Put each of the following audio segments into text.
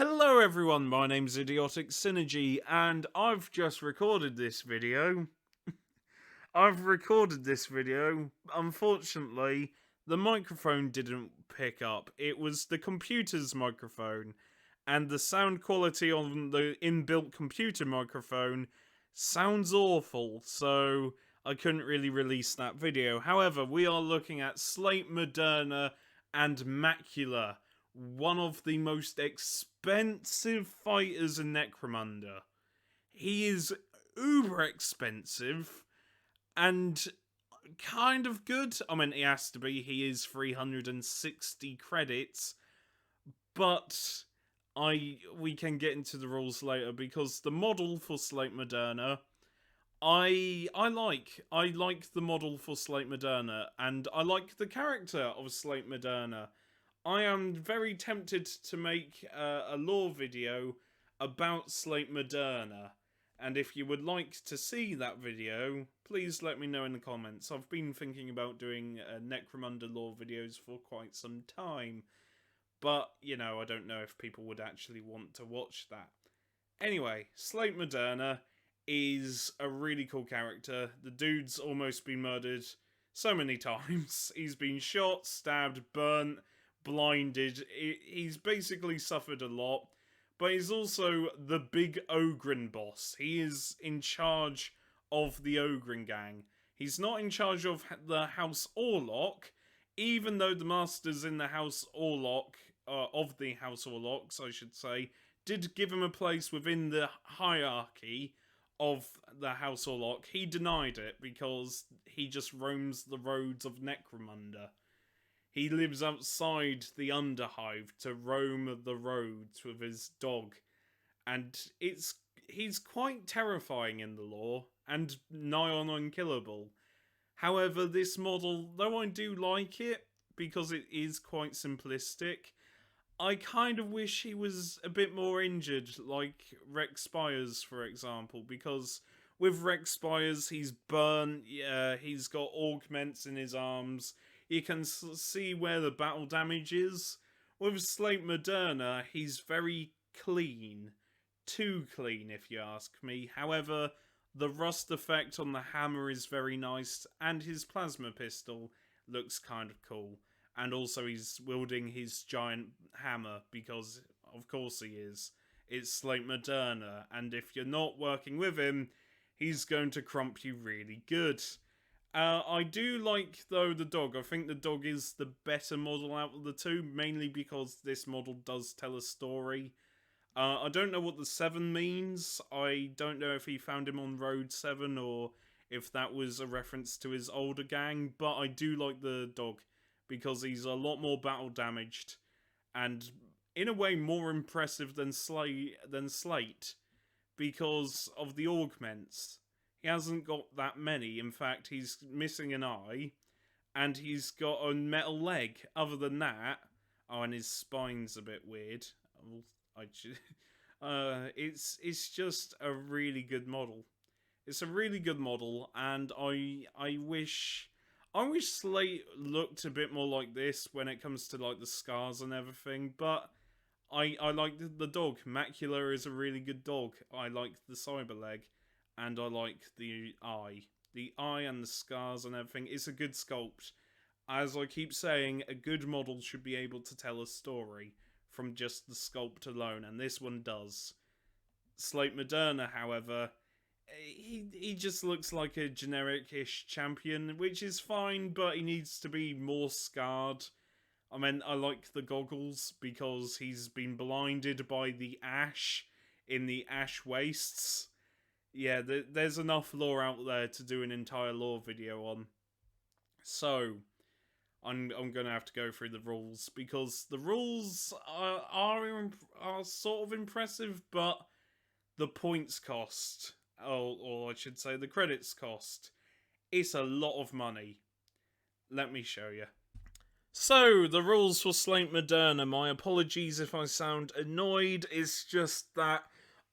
Hello everyone, my name's Idiotic Synergy, and I've just recorded this video. Unfortunately, the microphone didn't pick up. It was the computer's microphone, and the sound quality on the inbuilt computer microphone sounds awful, so I couldn't really release that video. However, we are looking at Slate, Merdena, and Macula, one of the most expensive fighters in Necromunda. He is uber expensive and kind of good. I mean, he has to be. He is 360 credits, but we can get into the rules later because the model for Slate Merdena I like the model for Slate Merdena, and I like the character of Slate Merdena. I am very tempted to make a lore video about Slate Merdena, and if you would like to see that video, please let me know in the comments. I've been thinking about doing Necromunda lore videos for quite some time, but, you know, I don't know if people would actually want to watch that. Anyway, Slate Merdena is a really cool character. The dude's almost been murdered so many times. He's been shot, stabbed, burnt, blinded. He's basically suffered a lot, but he's also the big Ogren boss. He is in charge of the Ogren gang. He's not in charge of the House Orlock, even though the masters in the House Orlock, of the House Orlocks, I should say, did give him a place within the hierarchy of the House Orlock. He denied it because he just roams the roads of Necromunda. He lives outside the Underhive to roam the roads with his dog, and he's quite terrifying in the lore and nigh on unkillable. However, this model, though I do like it because it is quite simplistic, I kind of wish he was a bit more injured, like Rex Spires, for example, because with Rex Spires, he's burnt, he's got augments in his arms, you can see where the battle damage is. With Slate Merdena, he's very clean. Too clean, if you ask me. However, the rust effect on the hammer is very nice, and his plasma pistol looks kind of cool. And also he's wielding his giant hammer, because of course he is. It's Slate Merdena, and if you're not working with him, he's going to crump you really good. I do like, though, the dog. I think the dog is the better model out of the two, mainly because this model does tell a story. I don't know what the 7 means. I don't know if he found him on Road 7 or if that was a reference to his older gang, but I do like the dog because he's a lot more battle damaged and in a way more impressive than Slate because of the augments. He hasn't got that many. In fact, he's missing an eye and he's got a metal leg. Other than that, oh, and his spine's a bit weird. It's just a really good model. It's a really good model, and I wish Slate looked a bit more like this when it comes to like the scars and everything. But I like the dog. Macula is a really good dog. I like the cyber leg, and I like the eye. The eye and the scars and everything. It's a good sculpt. As I keep saying, a good model should be able to tell a story from just the sculpt alone, and this one does. Slate Merdena, however, he just looks like a generic-ish champion, which is fine, but he needs to be more scarred. I mean, I like the goggles because he's been blinded by the ash in the ash wastes. Yeah, there's enough lore out there to do an entire lore video on. So, I'm gonna have to go through the rules because the rules are sort of impressive, but the points cost, or I should say the credits cost, it's a lot of money. Let me show you. So, the rules for Slate Merdena, my apologies if I sound annoyed, it's just that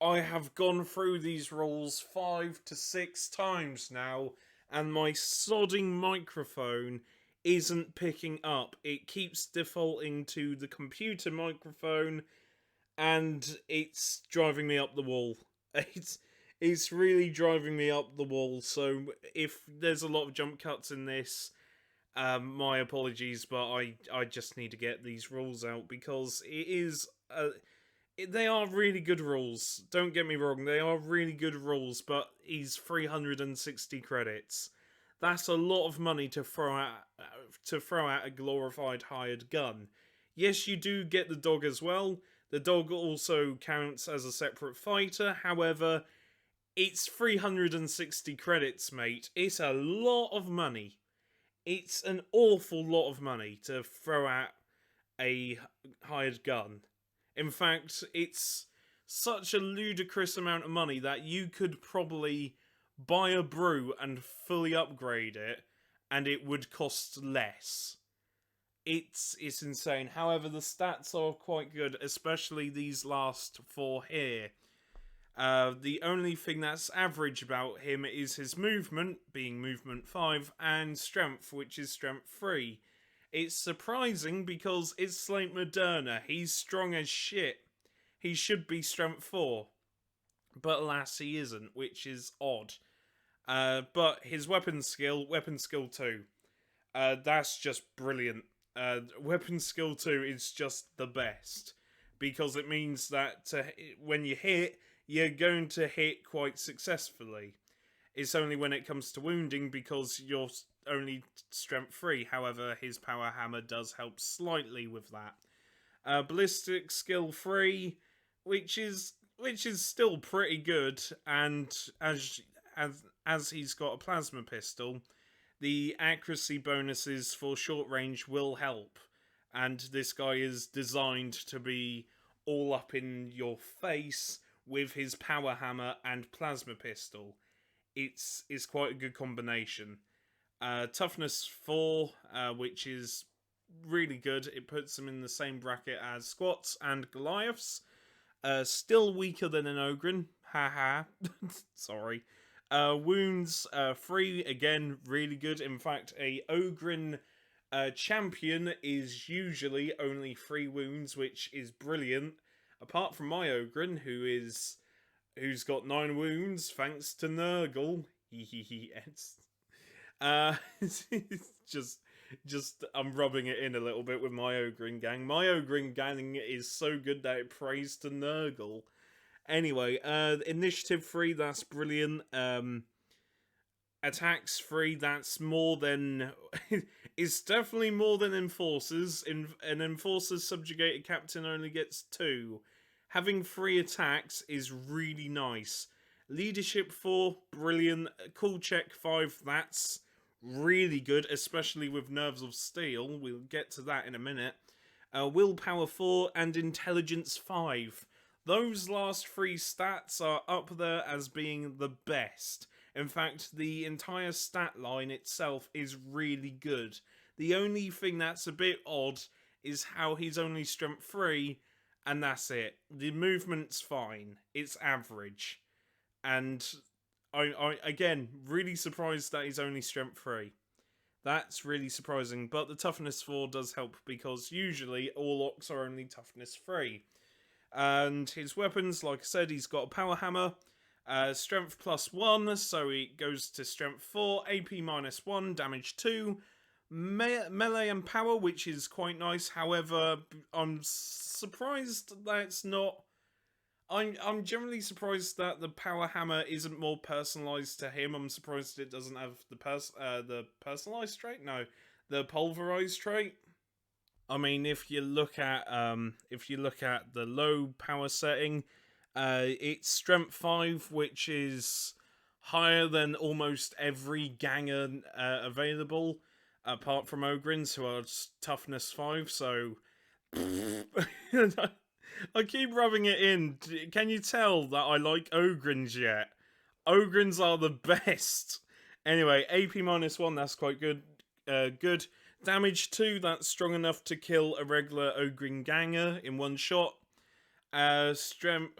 I have gone through these rules 5 to 6 times now, and my sodding microphone isn't picking up. It keeps defaulting to the computer microphone, and it's driving me up the wall. It's it's really driving me up the wall. So if there's a lot of jump cuts in this, my apologies, but I just need to get these rules out because it is they are really good rules. Don't get me wrong, they are really good rules, but he's 360 credits. That's a lot of money to throw at a glorified hired gun. Yes, you do get the dog as well. The dog also counts as a separate fighter. However, it's 360 credits, mate. It's a lot of money. It's an awful lot of money to throw at a hired gun. In fact, it's such a ludicrous amount of money that you could probably buy a brew and fully upgrade it, and it would cost less. It's insane. However, the stats are quite good, especially these last four here. The only thing that's average about him is his movement, being movement 5, and strength, which is strength 3. It's surprising because it's Slate Merdena. He's strong as shit. He should be strength 4. But alas, he isn't, which is odd. But his weapon skill 2. That's just brilliant. Weapon skill 2 is just the best. Because it means that when you hit, you're going to hit quite successfully. It's only when it comes to wounding because you're only strength 3. However, his power hammer does help slightly with that. Ballistic skill 3, which is still pretty good, and as he's got a plasma pistol, the accuracy bonuses for short range will help. And this guy is designed to be all up in your face with his power hammer and plasma pistol. It's quite a good combination. Toughness 4, which is really good. It puts him in the same bracket as Squats and Goliaths. Still weaker than an Ogren. Haha. Sorry. Wounds 3, again, really good. In fact, a Ogren champion is usually only 3 wounds, which is brilliant. Apart from my Ogren, who's got 9 wounds, thanks to Nurgle. It's just I'm rubbing it in a little bit with my Ogren gang. My Ogren gang is so good that it prays to Nurgle. Anyway, initiative 3, that's brilliant. Attacks 3, that's more than... it's definitely more than Enforcers. An Enforcer's subjugated captain only gets 2. Having 3 attacks is really nice. Leadership 4, brilliant. Cool check 5, that's really good, especially with Nerves of Steel. We'll get to that in a minute. Willpower 4 and Intelligence 5. Those last 3 stats are up there as being the best. In fact, the entire stat line itself is really good. The only thing that's a bit odd is how he's only strength 3, and that's it. The movement's fine. It's average. And I again, really surprised that he's only strength 3. That's really surprising, but the toughness 4 does help because usually Orlocks are only toughness 3. And his weapons, like I said, he's got a power hammer, strength +1, so it goes to strength 4, AP -1, damage 2, melee and power, which is quite nice. However, I'm surprised that it's not... I'm generally surprised that the power hammer isn't more personalized to him. I'm surprised it doesn't have the personalized trait. No, the pulverized trait. I mean, if you look at the low power setting, it's strength 5, which is higher than almost every ganger available, apart from Ogrins, who are toughness 5. So. I keep rubbing it in. Can you tell that I like Ogrins yet? Ogrins are the best. Anyway, AP -1, that's quite good. Good. Damage 2, that's strong enough to kill a regular Ogrin ganger in one shot. Strength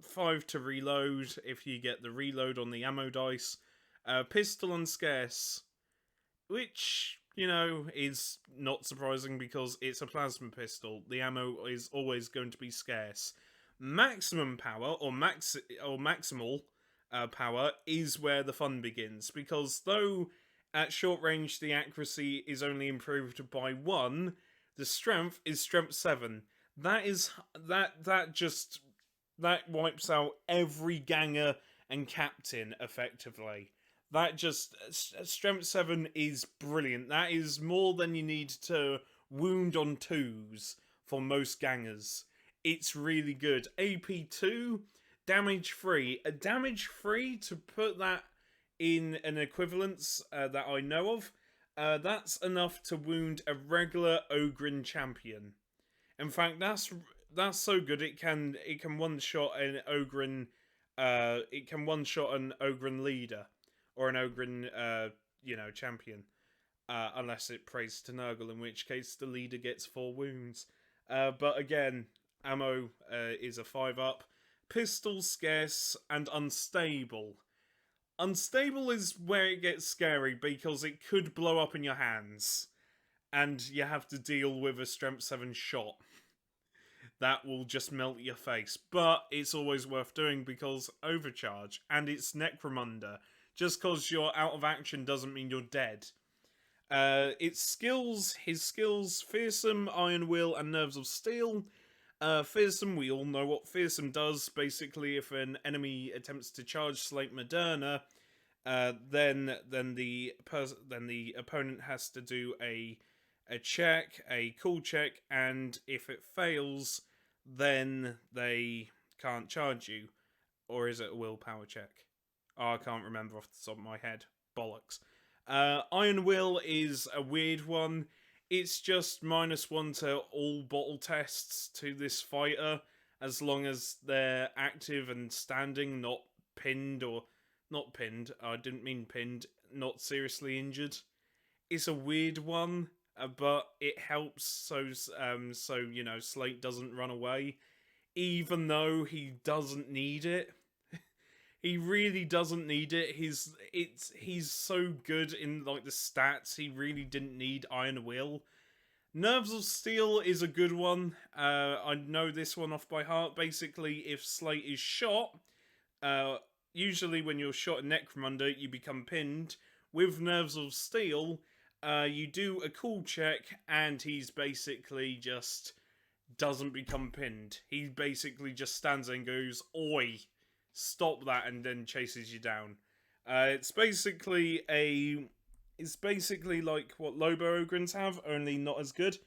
5 to reload if you get the reload on the ammo dice. Pistol and scarce, which you know, is not surprising because it's a plasma pistol. The ammo is always going to be scarce. Maximum power or maximal power is where the fun begins, because though at short range the accuracy is only improved by 1, the strength is strength 7. That is that just that wipes out every ganger and captain effectively. That just strength 7 is brilliant. That is more than you need to wound on 2s for most gangers. It's really good. AP2, damage free. A damage free, to put that in an equivalence that I know of, that's enough to wound a regular Ogren champion. In fact, that's so good it can one shot an Ogren it can one shot an Ogren leader or an Ogren champion. Unless it prays to Nurgle, in which case the leader gets 4 wounds. But again, ammo is a 5-up. Pistol scarce and unstable. Unstable is where it gets scary because it could blow up in your hands, and you have to deal with a strength 7 shot. That will just melt your face. But it's always worth doing because overcharge, and it's Necromunda. Just because you're out of action doesn't mean you're dead. His skills, Fearsome, Iron Will, and Nerves of Steel. Fearsome, we all know what Fearsome does. Basically, if an enemy attempts to charge Slate Merdena, then the opponent has to do a check, a cool check, and if it fails, then they can't charge you. Or is it a willpower check? Oh, I can't remember off the top of my head. Bollocks. Iron Will is a weird one. It's just -1 to all bottle tests to this fighter, as long as they're active and standing, not pinned or... Not pinned, I didn't mean pinned, not seriously injured. It's a weird one, but it helps so Slate doesn't run away, even though he doesn't need it. He really doesn't need it. He's so good in like the stats. He really didn't need Iron Will. Nerves of Steel is a good one. I know this one off by heart. Basically, if Slate is shot, usually when you're shot in Necromunda, you become pinned. With Nerves of Steel, you do a cool check, and he's basically just doesn't become pinned. He basically just stands there and goes, "Oi! Stop that," and then chases you down. It's basically like what Lobo Ogrins have, only not as good,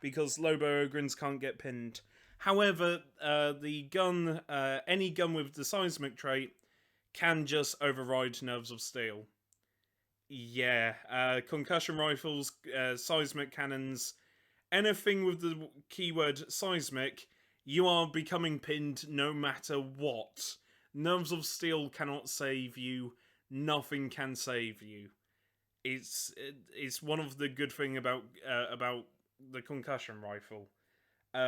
because Lobo Ogrins can't get pinned. However, the gun, any gun with the seismic trait, can just override Nerves of Steel. Yeah, concussion rifles, seismic cannons, anything with the keyword seismic, you are becoming pinned no matter what. Nerves of Steel cannot save you. Nothing can save you. It's one of the good thing about the concussion rifle.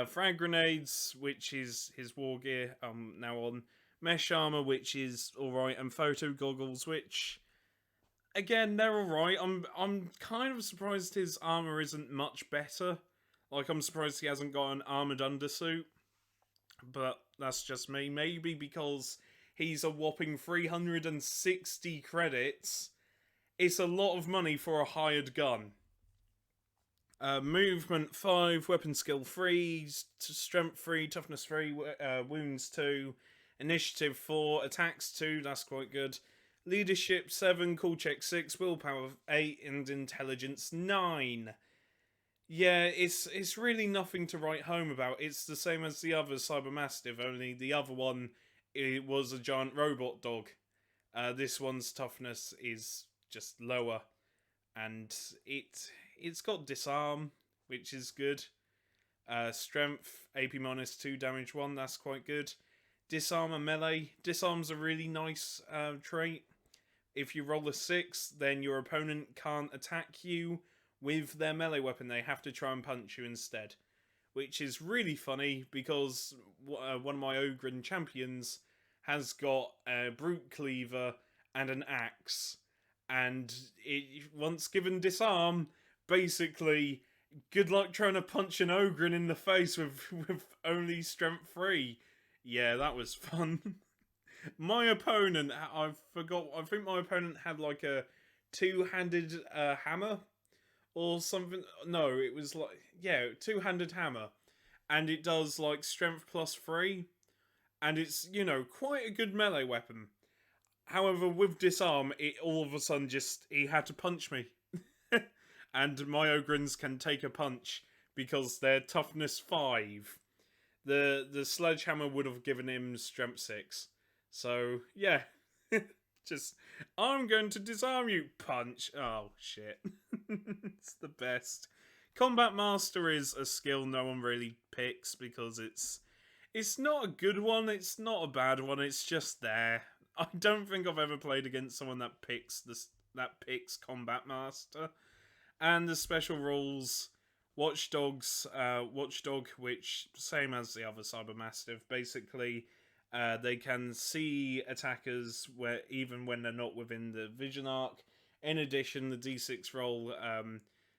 Frag grenades, which is his war gear, now on. Mesh armor, which is alright, and photo goggles, which again they're alright. I'm kind of surprised his armor isn't much better. Like, I'm surprised he hasn't got an armored undersuit. But that's just me. Maybe because he's a whopping 360 credits. It's a lot of money for a hired gun. Movement 5, weapon skill 3, strength 3, toughness 3, wounds 2, initiative 4, attacks 2, that's quite good. Leadership 7, cool check 6, willpower 8, and intelligence 9. Yeah, it's really nothing to write home about. It's the same as the other Cybermastiff, only the other one, it was a giant robot dog. This one's toughness is just lower, and it's got disarm, which is good. Strength, AP -2, damage 1, that's quite good. Disarm and melee. Disarm's a really nice trait. If you roll a 6, then your opponent can't attack you with their melee weapon. They have to try and punch you instead, which is really funny because one of my Ogren champions has got a Brute Cleaver and an axe, and once given disarm, basically, good luck trying to punch an Ogren in the face with only strength 3. Yeah, that was fun. My opponent, I forgot, I think my opponent had like a two-handed hammer or something. No, it was like, yeah, two-handed hammer. And it does like strength plus 3. And it's, you know, quite a good melee weapon. However, with disarm, it all of a sudden just, he had to punch me. And my Ogrins can take a punch because they're toughness 5. The sledgehammer would have given him strength 6. So, yeah. Just, I'm going to disarm you. Punch. Oh, shit. It's the best. Combat Master is a skill no one really picks because it's not a good one, it's not a bad one, it's just there. I don't think I've ever played against someone that picks Combat Master. And the special rules, Watchdog, which same as the other Cybermastiff, basically they can see attackers even when they're not within the vision arc. In addition, the D6 roll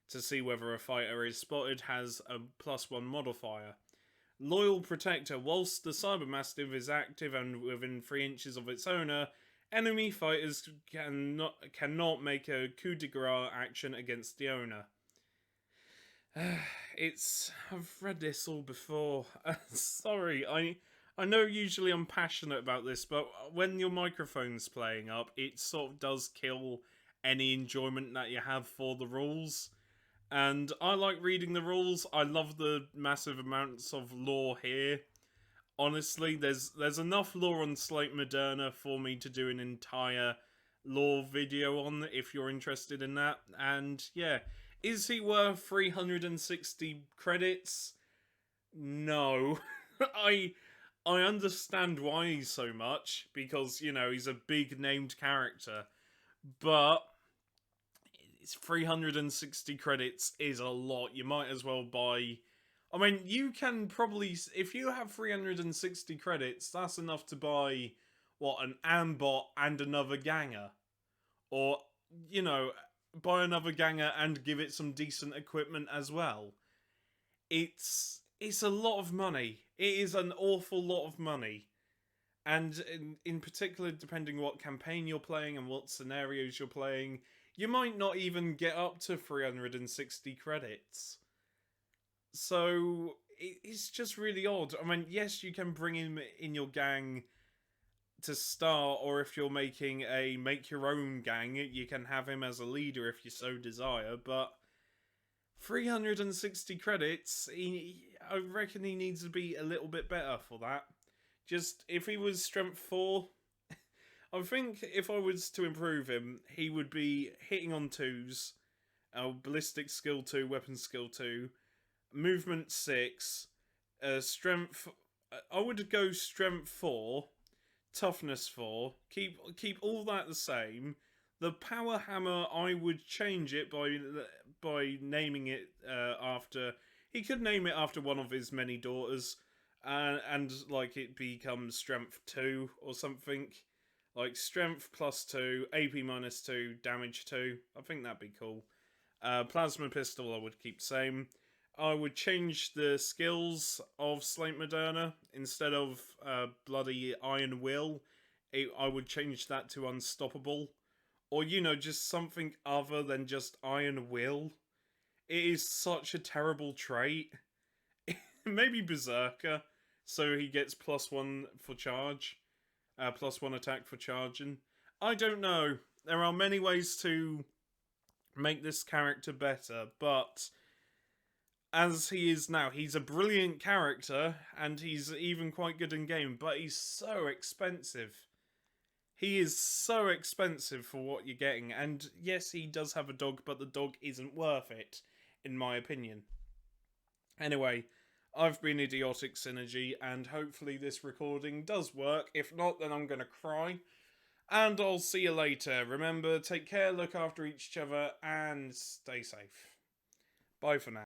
to see whether a fighter is spotted has a +1 modifier. Loyal Protector. Whilst the Cybermastiff is active and within 3 inches of its owner, enemy fighters cannot make a coup de grace action against the owner. I've read this all before. Sorry, I know usually I'm passionate about this, but when your microphone's playing up, it sort of does kill any enjoyment that you have for the rules. And I like reading the rules. I love the massive amounts of lore here. Honestly, there's enough lore on Slate Merdena for me to do an entire lore video on if you're interested in that. And yeah, is he worth 360 credits? No. I understand why he's so much, because, you know, he's a big named character. But it's 360 credits is a lot. You might as well buy... I mean, you can probably... If you have 360 credits, that's enough to buy, what, an Ambot and another Ganger. Or, you know, buy another Ganger and give it some decent equipment as well. It's a lot of money. It is an awful lot of money. And in particular, depending what campaign you're playing and what scenarios you're playing, you might not even get up to 360 credits. So, it's just really odd. I mean, yes, you can bring him in your gang to start, or if you're making a make-your-own gang, you can have him as a leader if you so desire, but 360 credits, I reckon he needs to be a little bit better for that. Just, if he was strength 4... I think if I was to improve him, he would be hitting on 2s, ballistic skill 2, weapon skill 2, movement 6, strength... I would go strength 4, toughness 4, keep all that the same. The power hammer, I would change it by naming it after... He could name it after one of his many daughters, and like it becomes strength 2 or something. Like, strength +2, AP -2, damage 2. I think that'd be cool. Plasma pistol I would keep same. I would change the skills of Slate Merdena. Instead of bloody Iron Will, I would change that to Unstoppable. Or, you know, just something other than just Iron Will. It is such a terrible trait. Maybe Berserker, so he gets +1 for charge. +1 attack for charging. I don't know. There are many ways to make this character better, but as he is now, he's a brilliant character, and he's even quite good in game, but he's so expensive. He is so expensive for what you're getting, and yes, he does have a dog, but the dog isn't worth it, in my opinion. Anyway, I've been Idiotic Synergy, and hopefully this recording does work. If not, then I'm gonna cry. And I'll see you later. Remember, take care, look after each other, and stay safe. Bye for now.